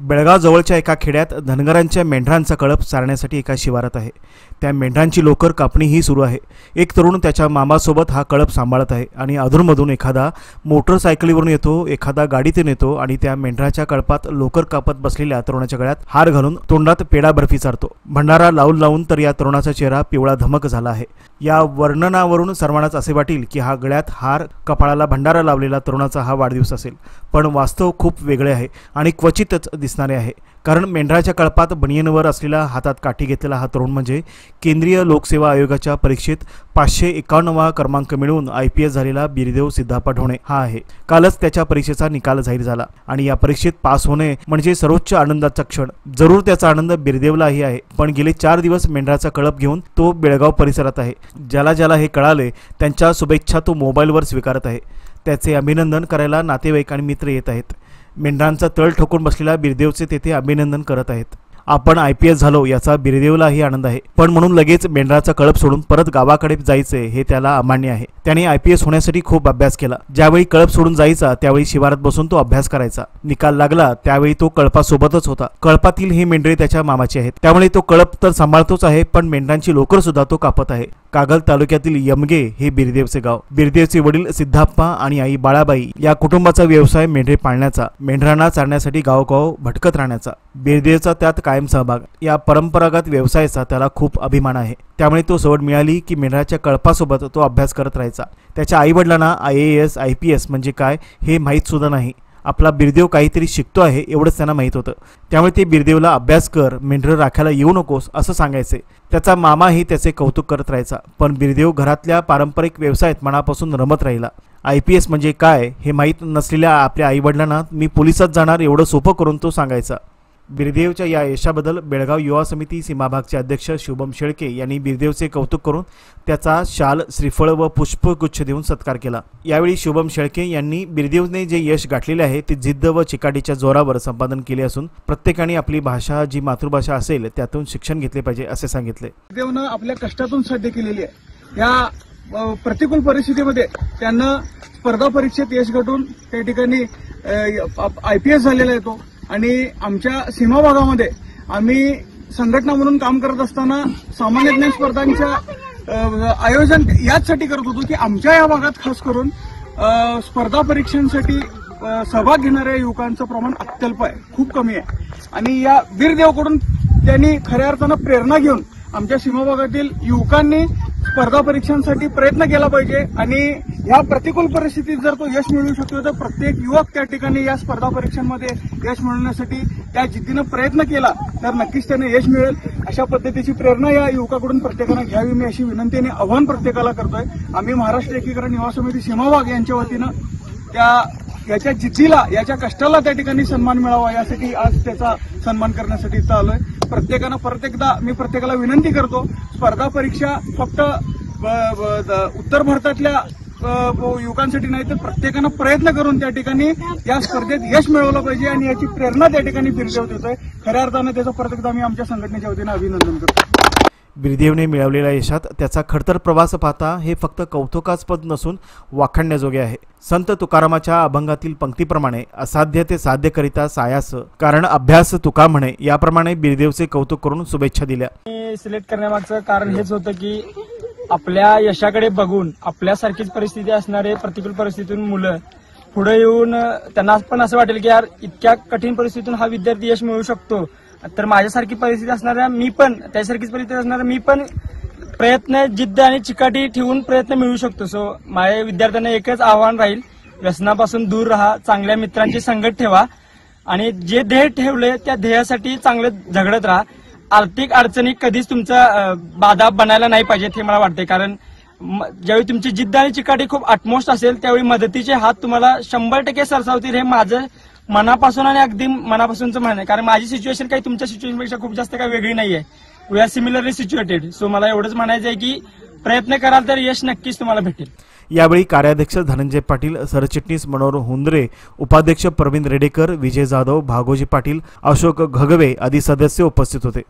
बेळगाव जवळच्या एका खेड्यात धनगरांच्या मेंढरांचा कळप चारण्यासाठी एका शिवारात आहे। त्या मेंढरांची लोकर कापणीही सुरू आहे। एक तरुण त्याच्या मामासोबत हा कळप सांभाळत आहे आणि अधूनमधून एखादा मोटरसायकलीवरून येतो, एखादा गाडीतून येतो आणि त्या मेंढराच्या कळपात लोकर कापत बसलेल्या तरुणाच्या गळ्यात हार घालून तोंडात पेढा बर्फी चारतो। भंडारा लावून लावून तर या तरुणाचा चेहरा पिवळा धमक झाला आहे। या वर्णनावरून सर्वांनाच असे वाटेल की हा गळ्यात हार, कपाळाला भंडारा लावलेला तरुणाचा हा वाढदिवस असेल, पण वास्तव खूप वेगळे आहे आणि क्वचितच दिसणारे आहे। कारण मेंढराच्या कळपात बनियनवर असलेला हातात काठी घेतलेला हा तरुण म्हणजे केंद्रीय लोकसेवा आयोगाच्या परीक्षेत 551वा क्रमांक मिळवून IPS झालेला बिरदेव सिद्धप्पा ढोणे हा आहे। कालच त्याच्या परीक्षेचा निकाल जाहीर झाला आणि या परीक्षेत पास होणे म्हणजे सर्वोच्च आनंदाचा क्षण। जरूर त्याचा आनंद बिरदेवलाही आहे, पण गेले 4 दिवस मेंढराचा कळप घेऊन तो बेळगाव परिसरात आहे। ज्याला ज्याला हे कळाले त्यांच्या शुभेच्छा तो मोबाईलवर स्वीकारत आहे। त्याचे अभिनंदन करायला नातेवाईक आणि मित्र येत आहेत। मेंढरांचा तळ ठोकून बसलेल्या बिरदेवचे तेथे अभिनंदन करत आहेत। आपण IPS झालो याचा बिरदेवलाही आनंद आहे, पण म्हणून लगेच मेंढराचा कळप सोडून परत गावाकडे जायचे हे त्याला अमान्य आहे। त्याने IPS होण्यासाठी खूप अभ्यास केला। ज्यावेळी कळप सोडून जायचा त्यावेळी शिवारात बसून तो अभ्यास करायचा। निकाल लागला त्यावेळी तो कळपासोबतच होता। कळपातील हे मेंढरे त्याच्या मामाचे आहेत, त्यामुळे तो कळप तर सांभाळतोच आहे, पण मेंढरांची लोकर सुद्धा तो कापत आहे। कागल तालुक्यातील यमगे हे बिरदेवचे गाव। बिरदेवचे वडील सिद्धप्पा आणि आई बाळाबाई या कुटुंबाचा व्यवसाय मेंढरे पाळण्याचा, मेंढरांना चारण्यासाठी गावोगाव भटकत राहण्याचा। बिरदेवचा त्यात कायम सहभाग। या परंपरागत व्यवसायाचा त्याला खूप अभिमान आहे। त्यामुळे तो सवड मिळाली की मेंढराच्या कळपासोबत तो अभ्यास करत राहायचा। त्याच्या आई वडिलांना IAS IPS म्हणजे काय हे माहीत सुद्धा नाही। आपला बिरदेव काहीतरी शिकतो आहे एवढंच त्यांना माहीत होतं। त्यामुळे ते बिरदेवला अभ्यास कर, मेंढरं राखायला येऊ नकोस असं सांगायचे। त्याचा मामाही त्याचे कौतुक करत राहायचा, पण बिरदेव घरातल्या पारंपरिक व्यवसायात मनापासून रमत राहिला। IPS म्हणजे काय हे माहीत नसलेल्या आपल्या आई वडिलांना मी पोलिसात जाणार एवढं सोपं करून तो सांगायचा। बिरदेवच्या या यशाबद्दल बेळगाव युवा समिती सीमाभागचे अध्यक्ष शुभम शेळके यांनी बिरदेवचे कौतुक करून त्याचा शाल, श्रीफळ व पुष्पगुच्छ देऊन सत्कार केला। यावेळी शुभम शेळके यांनी बिरदेवने जे यश गाठलेले आहे ते जिद्द व चिकाटीच्या जोरावर संपादन केले असून प्रत्येकाने आपली भाषा जी मातृभाषा असेल त्यातून शिक्षण घेतले पाहिजे असे सांगितले। बिरदेवने आपल्या कष्टातून साध्य केलेली आहे। या प्रतिकूल परिस्थितीमध्ये त्यांना स्पर्धा परीक्षेत यश गाठून त्या ठिकाणी IPS झालेला आहे तो। आणि आमच्या सीमा भागामध्ये आम्ही संघटना म्हणून काम करत असताना सामान्य ज्ञान स्पर्धांच्या आयोजन याचसाठी करत होतो की आमच्या या भागात खास करून स्पर्धा परीक्षांसाठी सहभाग घेणाऱ्या युवकांचं प्रमाण अत्यल्प आहे, खूप कमी आहे। आणि या बिरदेवकडून त्यांनी खऱ्या अर्थानं प्रेरणा घेऊन आमच्या सीमा भागातील युवकांनी स्पर्धा परीक्षांसाठी प्रयत्न केला पाहिजे आणि या प्रतिकूल परिस्थितीत जर तो यश मिळवू शकतो तर प्रत्येक युवक त्या ठिकाणी या स्पर्धा परीक्षांमध्ये यश मिळवण्यासाठी त्या जिद्दीनं प्रयत्न केला तर नक्कीच त्याने यश मिळेल। अशा पद्धतीची प्रेरणा या युवकाकडून प्रत्येकाने घ्यावी मी अशी विनंती आणि आव्हान प्रत्येकाला करतोय। आम्ही महाराष्ट्र एकीकरण युवा समिती सीमाभाग यांच्या वतीनं याच्या जिद्दीला, याच्या कष्टाला त्या ठिकाणी सन्मान मिळावा यासाठी आज त्याचा सन्मान करण्यासाठी इथं आलोय। प्रत्येकानं परत एकदा मी प्रत्येकाला विनंती करतो, स्पर्धा परीक्षा फक्त उत्तर भारतातल्या युवकांसाठी नाही तर प्रत्येकानं प्रयत्न करून त्या ठिकाणी या स्पर्धेत यश मिळवलं पाहिजे आणि याची प्रेरणा त्या ठिकाणी बिरदेव देतोय। खऱ्या अर्थानं त्याचं परत एकदा मी आमच्या संघटनेच्या वतीनं अभिनंदन करतो। बिरदेवने मिळवलेल्या यशात त्याचा खडतर प्रवास पाहता हे फक्त कौतुकास्पद नसून वाखाणण्याजोगे आहे। संत तुकारामाच्या अभंगातील पंक्तीप्रमाणे असाध्य ते साध्य करिता सायास, कारण अभ्यास तुका म्हणे, याप्रमाणे बिरदेवचे कौतुक करून शुभेच्छा दिल्या। सिलेक्ट करण्यामागचं कारण हेच होतं की आपल्या यशाकडे बघून आपल्यासारखीच परिस्थिती असणारे प्रतिकूल परिस्थितीतून मुलं पुढे येऊन त्यांना पण असं वाटेल की यार इतक्या कठीण परिस्थितीतून हा विद्यार्थी यश मिळवू शकतो, तर माझ्यासारखी परिस्थिती असणाऱ्या मी पण, त्यासारखीच परिस्थिती असणाऱ्या मी पण प्रयत्न, जिद्द आणि चिकाटी ठेवून प्रयत्न मिळवू शकतो। सो माझ्या विद्यार्थ्यांना एकच आव्हान राहील, व्यसनापासून दूर राहा, चांगल्या मित्रांची संगत ठेवा आणि जे ध्येय ठेवले त्या ध्येयासाठी चांगलं झगडत राहा। आर्थिक अडचणी कधीच तुमचा बाधा बनायला नाही पाहिजेत हे मला वाटते, कारण ज्यावेळी तुमची जिद्द आणि चिकाटी खूप आटमोस्ट असेल त्यावेळी मदतीचे हात तुम्हाला 100% सरसावतील हे माझं मनापासून आणि अगदी मनापासूनच म्हणणं आहे। कारण माझी सिच्युएशन काही तुमच्या सिच्युएशनपेक्षा खूप जास्त काही वेगळी नाहीये। We are similarly situated. So मला एवढंच म्हणायचं आहे की प्रयत्न कराल तर यश नक्कीच तुम्हाला भेटेल। यावेळी कार्याध्यक्ष धनंजय पाटील, सरचिटणीस मनोहर हुंदरे, उपाध्यक्ष प्रवीण रेडेकर, विजय जाधव, भागोजी पाटील, अशोक घगवे आदी सदस्य उपस्थित होते।